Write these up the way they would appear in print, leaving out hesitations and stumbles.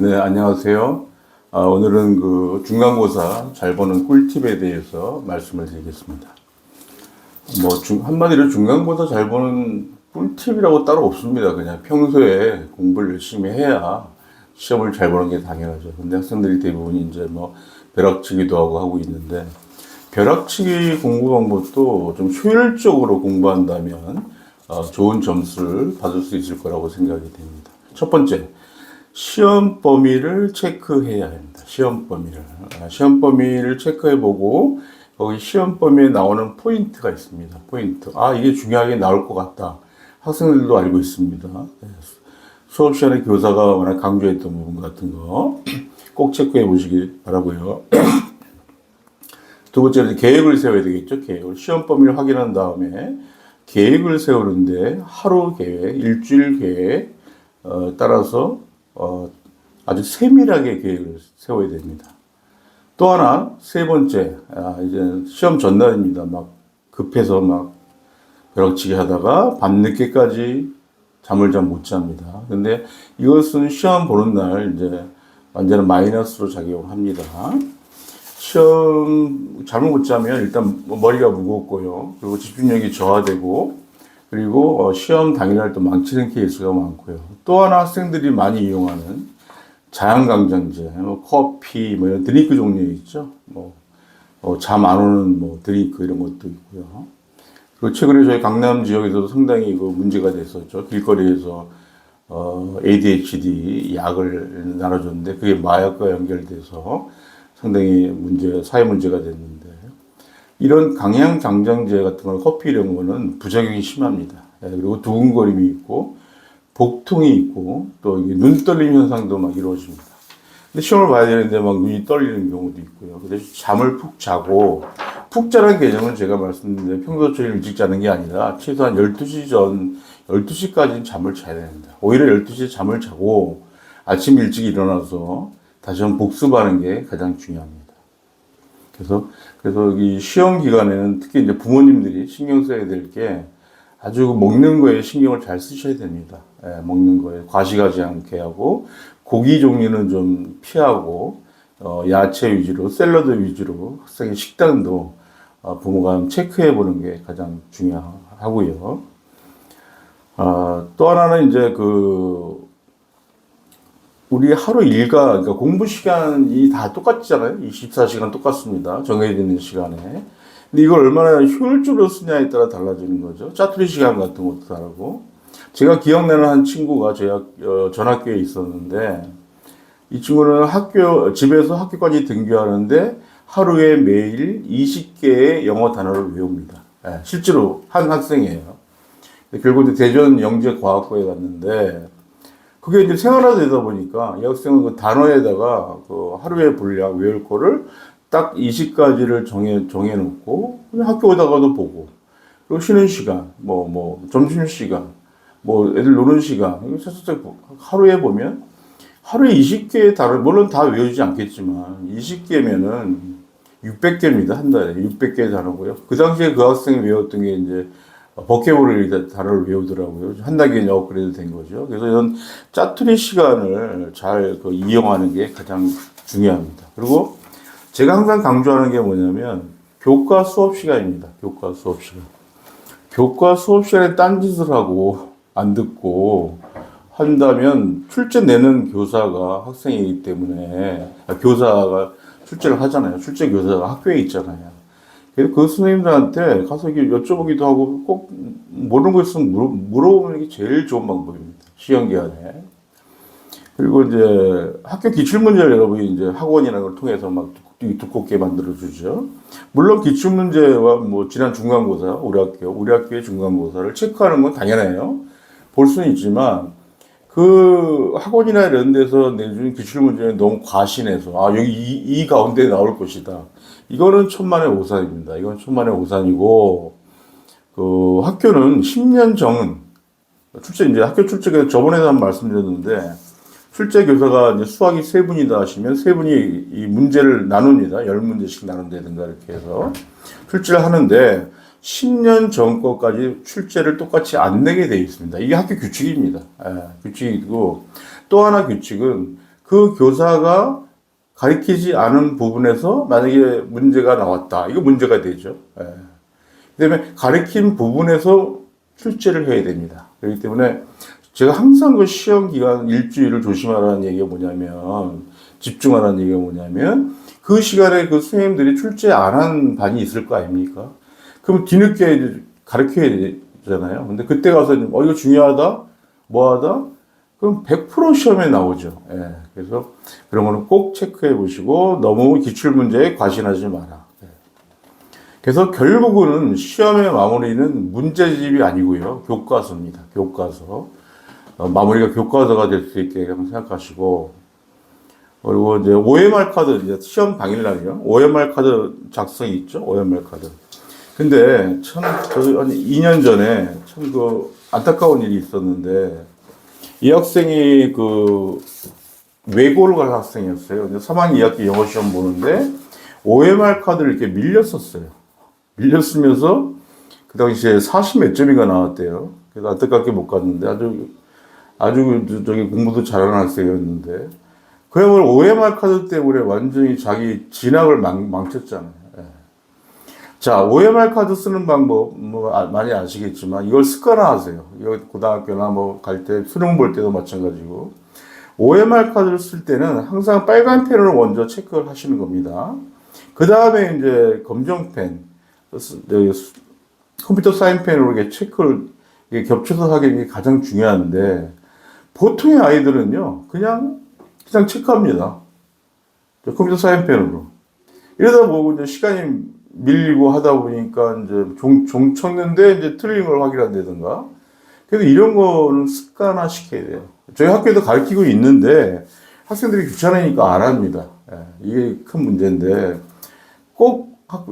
네, 안녕하세요. 오늘은 그 중간고사 잘 보는 꿀팁에 대해서 말씀을 드리겠습니다. 한마디로 중간고사 잘 보는 꿀팁이라고 따로 없습니다. 그냥 평소에 공부를 열심히 해야 시험을 잘 보는 게 당연하죠. 근데 학생들이 대부분 이제 벼락치기도 하고 있는데, 벼락치기 공부 방법도 좀 효율적으로 공부한다면, 좋은 점수를 받을 수 있을 거라고 생각이 됩니다. 첫 번째, 시험 범위를 체크해야 합니다. 시험 범위를 체크해보고 거기 시험 범위에 나오는 포인트가 있습니다. 포인트. 이게 중요하게 나올 것 같다. 학생들도 알고 있습니다. 수업 시간에 교사가 워낙 강조했던 부분 같은 거 꼭 체크해 보시기 바라고요. 두 번째는 계획을 세워야 되겠죠. 계획을. 시험 범위를 확인한 다음에 계획을 세우는데 하루 계획, 일주일 계획 따라서 아주 세밀하게 계획을 세워야 됩니다. 또 하나, 세 번째, 이제 시험 전날입니다. 급해서 벼락치기 하다가 밤늦게까지 잠을 잘 못 잡니다. 근데 이것은 시험 보는 날 이제 완전히 마이너스로 작용을 합니다. 시험 잠을 못 자면 일단 머리가 무겁고요. 그리고 집중력이 저하되고, 그리고 시험 당일날 또 망치는 케이스가 많고요. 또 하나 학생들이 많이 이용하는 자양강장제, 커피, 이런 드링크 종류 있죠. 잠 안 오는 드링크 이런 것도 있고요. 그리고 최근에 저희 강남 지역에서도 상당히 문제가 됐었죠. 길거리에서 ADHD 약을 나눠줬는데 그게 마약과 연결돼서 상당히 사회 문제가 됐는데, 이런 강양장장제 같은 거는 커피 이런 거는 부작용이 심합니다. 그리고 두근거림이 있고 복통이 있고 또 이게 눈 떨림 현상도 이루어집니다. 근데 시험을 봐야 되는데 눈이 떨리는 경우도 있고요. 그래서 잠을 푹 자고, 푹 자라는 개념은 제가 말씀드린 평소처럼 일찍 자는 게 아니라 최소한 12시 전, 12시까지는 잠을 자야 됩니다. 오히려 12시에 잠을 자고 아침 일찍 일어나서 다시 한번 복습하는 게 가장 중요합니다. 그래서 이 시험 기간에는 특히 이제 부모님들이 신경 써야 될 게 아주 먹는 거에 신경을 잘 쓰셔야 됩니다. 먹는 거에 과식하지 않게 하고, 고기 종류는 좀 피하고, 야채 위주로, 샐러드 위주로 학생의 식단도 부모가 체크해 보는 게 가장 중요하고요. 또 하나는 이제 우리 하루 그러니까 공부 시간이 다 똑같잖아요. 24시간 똑같습니다. 정해지는 시간에. 근데 이걸 얼마나 효율적으로 쓰냐에 따라 달라지는 거죠. 짜투리 시간 같은 것도 다르고. 제가 기억나는 한 친구가 제가 전학교에 있었는데, 이 친구는 집에서 학교까지 등교하는데 하루에 매일 20개의 영어 단어를 외웁니다. 실제로 한 학생이에요. 결국 대전 영재과학고에 갔는데, 그게 이제 생활화되다 보니까 이 학생은 그 단어에다가 하루의 분량 외울 거를 딱 20가지를 정해놓고 그냥 학교 오다가도 보고, 그리고 쉬는 시간, 점심시간, 애들 노는 시간, 하루에 보면 하루에 20개의 단어, 물론 다 외우지 않겠지만 20개면은 600개입니다. 한 달에 600개의 단어고요. 그 당시에 그 학생이 외웠던 게 이제 버케브러리 단어를 외우더라고요. 한 단계 업그레이드 된 거죠. 그래서 이런 짜투리 시간을 잘 이용하는 게 가장 중요합니다. 그리고 제가 항상 강조하는 게 뭐냐면 교과 수업 시간입니다. 교과 수업 시간. 교과 수업 시간에 딴짓을 하고 안 듣고 한다면 출제 내는 교사가 학생이기 때문에, 교사가 출제를 하잖아요. 출제 교사가 학교에 있잖아요. 그래서 그 선생님들한테 가서 여쭤보기도 하고 꼭 모르는 거 있으면 물어보는 게 제일 좋은 방법입니다. 시험 기간에. 그리고 이제 학교 기출문제를 여러분이 이제 학원이라는 걸 통해서 두껍게 만들어주죠. 물론 기출문제와 지난 중간고사, 우리 학교의 중간고사를 체크하는 건 당연해요. 볼 수는 있지만, 그 학원이나 이런 데서 내준 기출문제는 너무 과신해서, 여기 이 가운데 나올 것이다. 이거는 천만의 오산입니다. 이건 천만의 오산이고, 학교는 10년 전, 학교 출제가 저번에도 한번 말씀드렸는데, 출제 교사가 이제 수학이 3분이다 하시면 3분이 이 문제를 나눕니다. 10문제씩 나눈다든가 이렇게 해서 출제를 하는데, 10년 전 것까지 출제를 똑같이 안 내게 되어 있습니다. 이게 학교 규칙입니다. 규칙이고, 또 하나 규칙은 그 교사가 가르치지 않은 부분에서 만약에 문제가 나왔다. 이거 문제가 되죠. 예. 그다음에 가르친 부분에서 출제를 해야 됩니다. 그렇기 때문에 제가 항상 그 시험 기간 일주일을 조심하라는 얘기가 뭐냐면, 집중하라는 얘기가 뭐냐면, 그 시간에 그 선생님들이 출제 안 한 반이 있을 거 아닙니까? 그럼 뒤늦게 이제 가르쳐야 되잖아요. 근데 그때 가서, 이거 중요하다? 뭐하다? 그럼 100% 시험에 나오죠. 예. 그래서 그런 거는 꼭 체크해 보시고, 너무 기출문제에 과신하지 마라. 예. 그래서 결국은 시험의 마무리는 문제집이 아니고요. 교과서입니다. 교과서. 마무리가 교과서가 될 수 있게 생각하시고, 그리고 이제 OMR 카드, 이제 시험 당일날이요. OMR 카드 작성이 있죠. OMR 카드. 근데 참, 한 2년 전에 참 안타까운 일이 있었는데, 이 학생이 외고를 갈 학생이었어요. 3학년 2학기 영어 시험 보는데, OMR 카드를 이렇게 밀렸었어요. 밀렸으면서, 그 당시에 40 몇 점이가 나왔대요. 그래서 안타깝게 못 갔는데, 아주 공부도 잘하는 학생이었는데, 그야말로 OMR 카드 때문에 완전히 자기 진학을 망쳤잖아요. 예. 자, OMR 카드 쓰는 방법, 많이 아시겠지만, 이걸 습관화하세요. 이거 고등학교나 갈 때, 수능 볼 때도 마찬가지고, OMR 카드를 쓸 때는 항상 빨간 펜으로 먼저 체크를 하시는 겁니다. 그 다음에 이제 검정펜, 컴퓨터 사인펜으로 이렇게 체크를 겹쳐서 하는 게 가장 중요한데, 보통의 아이들은요, 그냥 체크합니다. 컴퓨터 사인펜으로. 이러다 보고 이제 시간이 밀리고 하다 보니까 이제 종 쳤는데 이제 틀린 걸 확인한다든가. 그래서 이런 거는 습관화 시켜야 돼요. 저희 학교에도 가르치고 있는데 학생들이 귀찮으니까 안 합니다. 예, 이게 큰 문제인데 꼭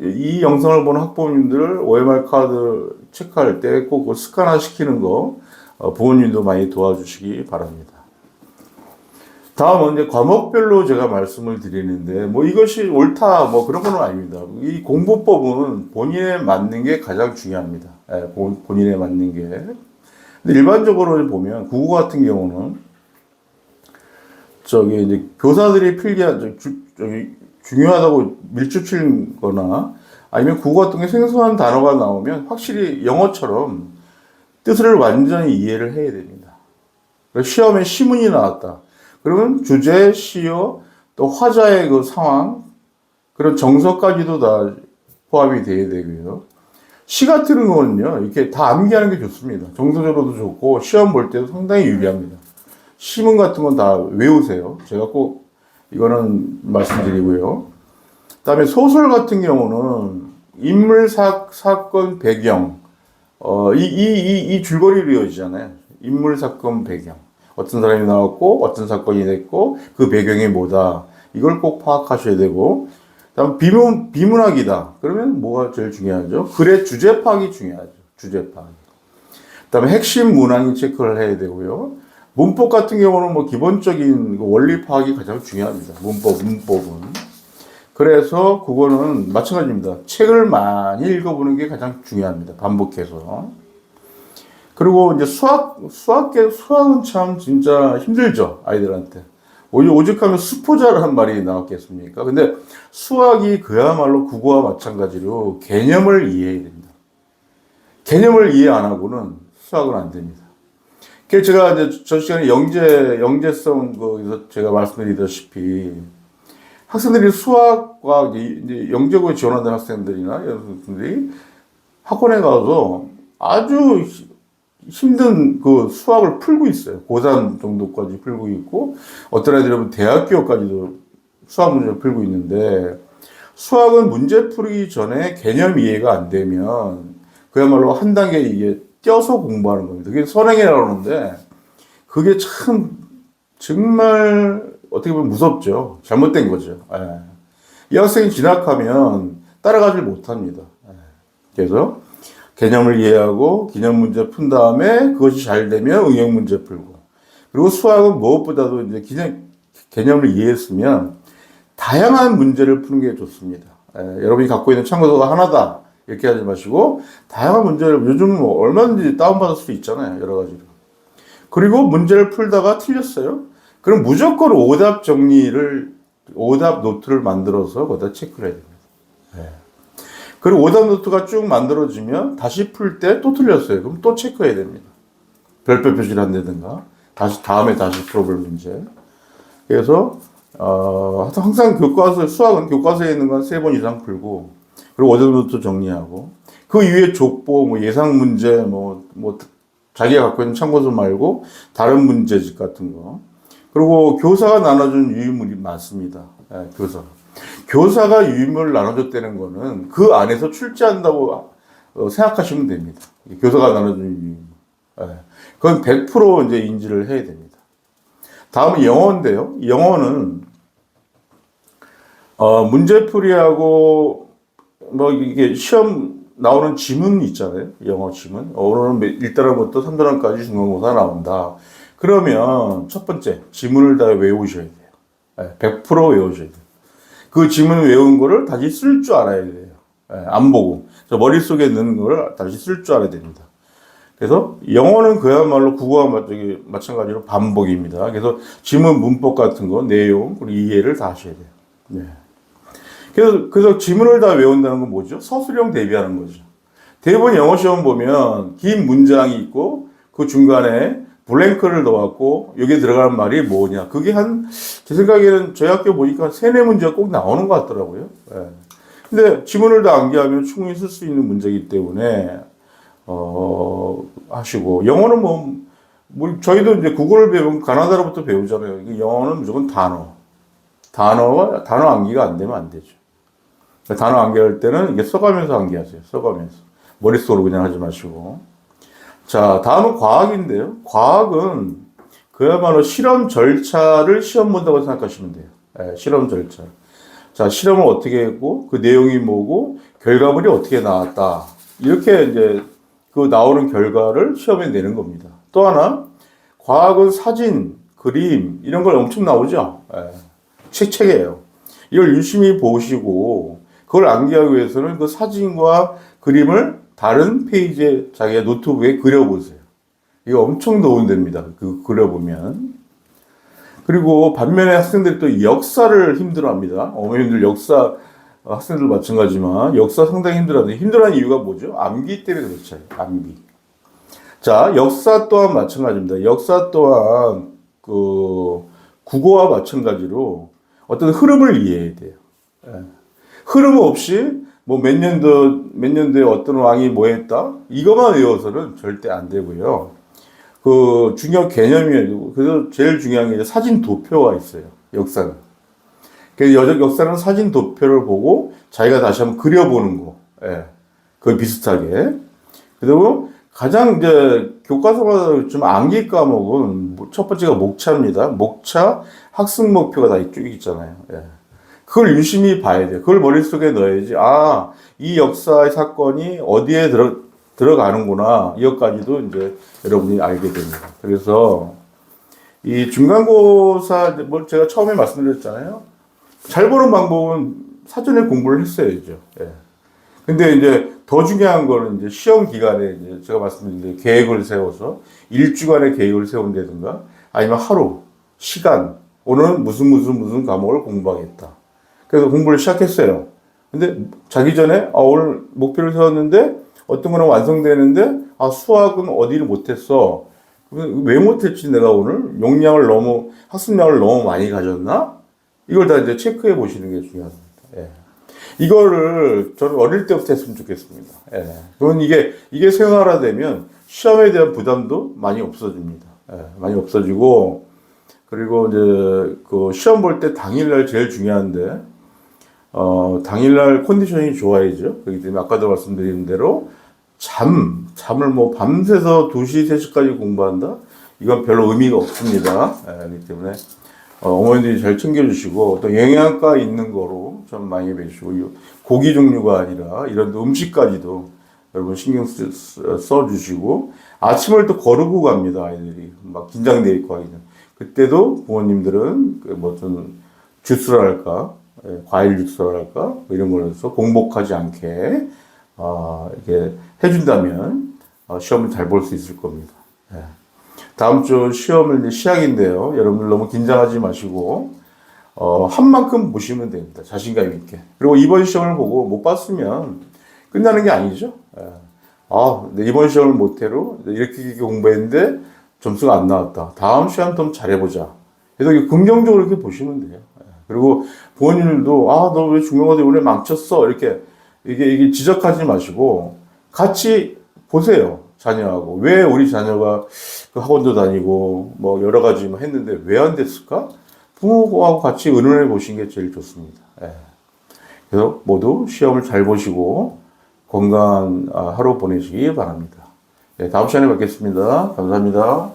이 영상을 보는 학부모님들 OMR 카드 체크할 때 꼭 습관화 시키는 거 부모님도 많이 도와주시기 바랍니다. 다음은 이제 과목별로 제가 말씀을 드리는데, 이것이 옳다, 그런 건 아닙니다. 이 공부법은 본인에 맞는 게 가장 중요합니다. 예, 본인에 맞는 게. 근데 일반적으로 보면, 국어 같은 경우는, 이제 교사들이 필기한, 중요하다고 밀주치는 거나, 아니면 국어 같은 게 생소한 단어가 나오면 확실히 영어처럼 뜻을 완전히 이해를 해야 됩니다. 시험에 시문이 나왔다. 그러면 주제, 시어, 또 화자의 그 상황, 그런 정서까지도 다 포함이 돼야 되고요. 시 같은 거는요, 이렇게 다 암기하는 게 좋습니다. 정서적으로도 좋고, 시험 볼 때도 상당히 유리합니다. 시문 같은 건 다 외우세요. 제가 꼭 이거는 말씀드리고요. 그 다음에 소설 같은 경우는 인물, 사건, 배경, 이 줄거리로 이어지잖아요. 인물, 사건, 배경. 어떤 사람이 나왔고, 어떤 사건이 됐고, 그 배경이 뭐다. 이걸 꼭 파악하셔야 되고, 다음 비문학이다. 그러면 뭐가 제일 중요하죠? 글의 주제 파악이 중요하죠. 주제 파악. 그다음에 핵심 문항 체크를 해야 되고요. 문법 같은 경우는 기본적인 원리 파악이 가장 중요합니다. 문법은. 그래서 그거는 마찬가지입니다. 책을 많이 읽어보는 게 가장 중요합니다. 반복해서. 그리고 이제 수학은 참 진짜 힘들죠. 아이들한테. 오죽하면 수포자라는 말이 나왔겠습니까? 근데 수학이 그야말로 국어와 마찬가지로 개념을 이해해야 됩니다. 개념을 이해 안 하고는 수학은 안 됩니다. 그래서 제가 이제 저 시간에 영재성, 제가 말씀드리다시피 학생들이 수학과 이제 영재고에 지원하는 학생들이나 여러분들이 학원에 가서 아주 힘든 수학을 풀고 있어요. 고3 정도까지 풀고 있고, 어떤 애들은 대학교까지도 수학 문제를 풀고 있는데, 수학은 문제 풀기 전에 개념 이해가 안 되면, 그야말로 한 단계 이게 띄어서 공부하는 겁니다. 그게 선행이라고 하는데, 그게 참, 정말, 어떻게 보면 무섭죠. 잘못된 거죠. 예. 이 학생이 진학하면 따라가질 못합니다. 예. 그래서, 개념을 이해하고 기념 문제 푼 다음에 그것이 잘 되면 응용 문제 풀고, 그리고 수학은 무엇보다도 이제 개념을 이해했으면 다양한 문제를 푸는 게 좋습니다. 여러분이 갖고 있는 참고서가 하나다 이렇게 하지 마시고 다양한 문제를 요즘 얼마든지 다운받을 수 있잖아요. 여러 가지로. 그리고 문제를 풀다가 틀렸어요. 그럼 무조건 오답 노트를 만들어서 거기다 체크를 해야 됩니다. 네. 그리고 오답 노트가 쭉 만들어지면 다시 풀 때 또 틀렸어요. 그럼 또 체크해야 됩니다. 별표 표시를 한다든가, 다음에 다시 풀어볼 문제. 그래서, 항상 수학은 교과서에 있는 건 3번 이상 풀고, 그리고 오답 노트 정리하고, 그 이후에 족보, 뭐 예상 문제, 자기가 갖고 있는 참고서 말고, 다른 문제집 같은 거. 그리고 교사가 나눠준 유인물이 많습니다. 예, 교사가 유인물을 나눠줬다는 거는 그 안에서 출제한다고 생각하시면 됩니다. 교사가 나눠준 유인물. 예, 그건 100% 이제 인지를 해야 됩니다. 다음은 영어인데요. 영어는, 문제풀이하고, 이게 시험 나오는 지문 있잖아요. 영어 지문. 오늘은 1단원부터 3단원까지 중간고사 나온다. 그러면 첫 번째, 지문을 다 외우셔야 돼요. 100% 외우셔야 돼요. 그 지문 외운 거를 다시 쓸 줄 알아야 돼요. 안 보고. 머릿속에 넣는 거를 다시 쓸 줄 알아야 됩니다. 그래서 영어는 그야말로 국어와 마찬가지로 반복입니다. 그래서 지문 문법 같은 거, 내용, 그리고 이해를 다 하셔야 돼요. 네. 그래서 지문을 다 외운다는 건 뭐죠? 서술형 대비하는 거죠. 대부분 영어 시험 보면 긴 문장이 있고 그 중간에 블랭크를 넣어갖고 여기에 들어가는 말이 뭐냐. 그게 제 생각에는 저희 학교 보니까 3-4문제가 꼭 나오는 것 같더라고요. 예. 근데 지문을 다 암기하면 충분히 쓸 수 있는 문제이기 때문에, 하시고. 영어는 저희도 이제 국어를 배우면 가나다로부터 배우잖아요. 영어는 무조건 단어 암기가 안 되면 안 되죠. 단어 암기할 때는 이게 써가면서 암기하세요. 써가면서. 머릿속으로 그냥 하지 마시고. 자, 다음은 과학인데요. 과학은 그야말로 실험 절차를 시험 본다고 생각하시면 돼요. 네, 실험 절차. 자, 실험을 어떻게 했고, 그 내용이 뭐고, 결과물이 어떻게 나왔다. 이렇게 이제 그 나오는 결과를 시험에 내는 겁니다. 또 하나, 과학은 사진, 그림, 이런 걸 엄청 나오죠. 네, 책이에요. 이걸 유심히 보시고, 그걸 암기하기 위해서는 그 사진과 그림을 다른 페이지에 자기의 노트북에 그려보세요. 이거 엄청 도움됩니다. 그려보면. 그리고 반면에 학생들이 또 역사를 힘들어합니다. 어머님들 학생들 마찬가지지만 역사 상당히 힘들어하는데 힘들어하는 이유가 뭐죠? 암기 때문에 그렇죠. 암기. 자, 역사 또한 마찬가지입니다. 역사 또한 국어와 마찬가지로 어떤 흐름을 이해해야 돼요. 흐름 없이 몇 년도에 어떤 왕이 뭐 했다? 이것만 외워서는 절대 안 되고요. 중요한 개념이에요. 그래서 제일 중요한 게 사진 도표가 있어요. 역사는. 그래서 역사는 사진 도표를 보고 자기가 다시 한번 그려보는 거. 예. 그 비슷하게. 그리고 가장 이제 교과서마다 좀 암기 과목은 첫 번째가 목차입니다. 목차, 학습 목표가 다 이쪽에 있잖아요. 예. 그걸 유심히 봐야 돼요. 그걸 머릿속에 넣어야지. 이 역사의 사건이 어디에 들어가는구나. 이것까지도 이제 여러분이 알게 됩니다. 그래서 이 중간고사, 제가 처음에 말씀드렸잖아요. 잘 보는 방법은 사전에 공부를 했어야죠. 예. 근데 이제 더 중요한 거는 이제 시험 기간에 이제 제가 말씀드린 대로 계획을 세워서 일주간의 계획을 세운다든가 아니면 하루, 시간, 오늘은 무슨 과목을 공부하겠다. 그래서 공부를 시작했어요. 근데 자기 전에 오늘 목표를 세웠는데 어떤 거는 완성되는데 수학은 어디를 못했어. 왜 못했지 내가 오늘? 학습량을 너무 많이 가졌나? 이걸 다 이제 체크해 보시는 게 중요합니다. 예. 이거를 저는 어릴 때부터 했으면 좋겠습니다. 예. 그건 이게 생활화되면 시험에 대한 부담도 많이 없어집니다. 예. 많이 없어지고, 그리고 이제 시험 볼 때 당일날 제일 중요한데, 당일날 컨디션이 좋아야죠. 그렇기 때문에 아까도 말씀드린 대로 잠을 밤새서 2시, 3시까지 공부한다? 이건 별로 의미가 없습니다. 그렇기 때문에 어머니들이 잘 챙겨주시고 또 영양가 있는 거로 좀 많이 배우시고 고기 종류가 아니라 이런 음식까지도 여러분 신경 써주시고 아침을 또 거르고 갑니다. 아이들이 막 긴장돼 있고 하기는 그때도 부모님들은 좀 주스랄까 과일 주스랄까 이런 걸 해서 공복하지 않게 이렇게 해준다면 시험을 잘 볼 수 있을 겁니다. 다음 주 시험을 이제 시작인데요. 여러분들 너무 긴장하지 마시고, 한 만큼 보시면 됩니다. 자신감 있게. 그리고 이번 시험을 보고 못 봤으면 끝나는 게 아니죠. 예. 네, 이번 시험을 모태로 이렇게 공부했는데 점수가 안 나왔다. 다음 시험 좀 잘해보자. 그래서 긍정적으로 이렇게 보시면 돼요. 예. 그리고 부모님들도, 너 왜 중간고사 이번에 망쳤어? 이게 지적하지 마시고 같이 보세요. 자녀하고. 왜 우리 자녀가 그 학원도 다니고 뭐 여러 가지 뭐 했는데 왜 안 됐을까? 부모하고 같이 의논해 보시는 게 제일 좋습니다. 예. 그래서 모두 시험을 잘 보시고 건강한 하루 보내시기 바랍니다. 네, 다음 시간에 뵙겠습니다. 감사합니다.